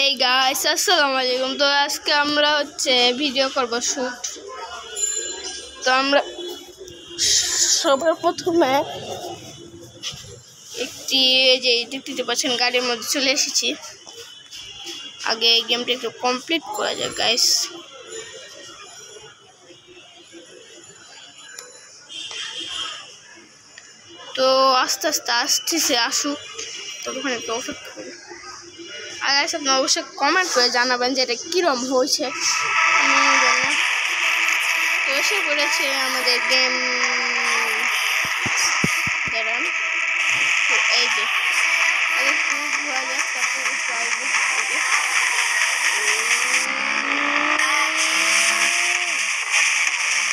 এই গাইস আসসালামু আলাইকুম। তো আজকে আমরা ভিডিও করব শুট। তো আমরা সবার প্রথমে দেখতে পাচ্ছেন গাড়ির মধ্যে চলে এসেছি। আগে এই গেমটা একটু কমপ্লিট করা যাক গাইস। তো আস্তে আস্তে আসতেছে, আসুক, ততক্ষণ একটু অপেক্ষা করি। আর গাইস আপনারা অবশ্যই কমেন্ট করে জানাবেন যে এটা কিরম হয়েছে। তো এসে পড়েছে আমাদের গেম। দাঁড়ান, তো এই যে আগে একটু ঘোরা যাক, তারপর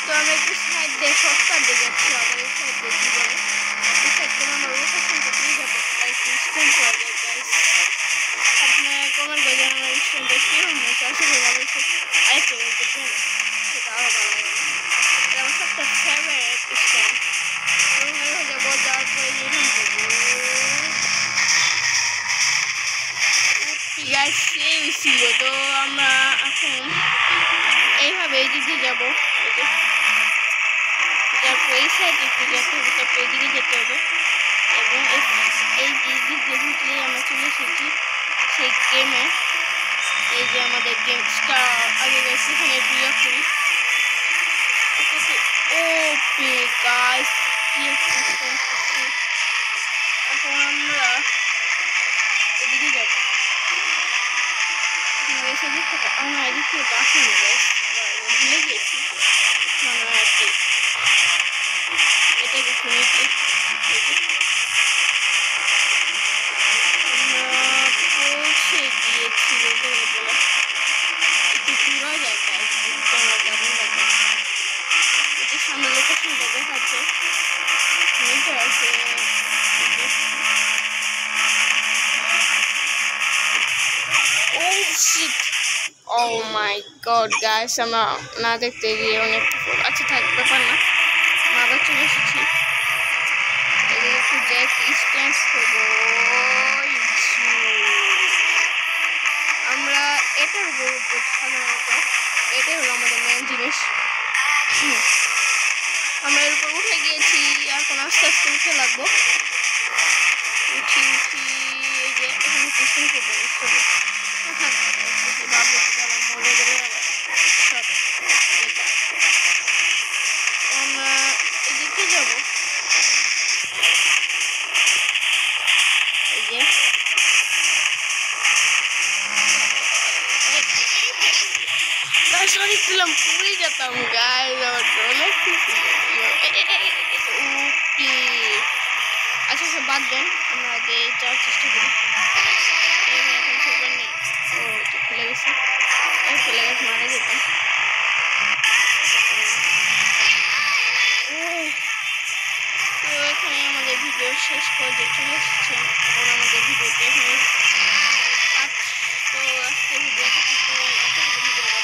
তো আমরা একটু সাইড দিয়ে শর্টকাট দিয়ে যাচ্ছি। আবার এই সাইড দিয়ে কী বলে, এই সাইড দিয়ে আমরা লোকেশনটা পেয়ে যাবো। আর একটু স্ট্যান্ড করা যায় গাইস। আপনারা কমেন্ট করে জানাবেন আমার স্ট্যান্ডটা কীরকম হয়েছে। আশা করি ভালো হয়েছে। আরেকটা বলতে চাই, সেটা আরও ভালো লাগে। এটা আমার সবথেকে ফেভারিট স্ট্যান্ড। হয়ে যাবো, যাওয়ার পরে সেই ছিল। তো আমরা এখন এইভাবে এদিকে যাবো, তারপর এই সাইডে একটু যেতে হবে, তারপর এদিকে যেতে হবে। এবং এই দিক দিয়ে ঢুকলেই আমরা চলে এসেছি সেই গেমে। এই যে আমাদের গেমসটা আগে গেছে, এখানে বিয়ে করি। ওপি গাইস, কি এখন আমরা এদিকে যাবো। সেদিক থেকে আমরা এদিক থেকে আসেনি গাইস, ভুলে গেছি মানে আর কি। এটা কি শুনেছি আমরা পৌঁছে গিয়েছি বলতে বলে একটু ঘুরা যায় গাইস। দারুণ লাগে। এটি সামনে লোকেশনটা দেখাচ্ছে, মেয়েটা আছে। Oh my god guys, আমরা না দেখতে গিয়ে অনেক আচ্ছা থাক, ব্যাপার না। আমরা আবার চলে এসেছি। একটু জ্যাক স্ট্যান্স করবো। আমরা এটার উপর উঠবো সাধারণত, এটাই হলো আমাদের মেন জিনিস। আমরা এর উপর উঠে গিয়েছি, এখন আস্তে আস্তে উঠে লাগবো। উঠি এই যে এখানে স্টেশন করবো। আমরা এদিকে যাবো। এই যে সরি ছিলাম, পুরী যেতাম গাইস। আমার অনেক খুশি। আচ্ছা সব বাদ দেন, আমরা আগে যাওয়ার চেষ্টা করি। এখন খবর নেই। ও খুলে গেছে, খুলে গেছে, মারা যেতাম। তো এখানে আমাদের ভিডিও শেষ পর্যায়ে চলে এসেছে। এখন আমাদের ভিডিওতে এখানে তো আজকে ভিডিওটা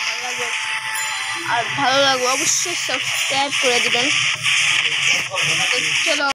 ভালো লাগবে, আর ভালো লাগবে অবশ্যই সাবস্ক্রাইব করে দিবেন। চলো।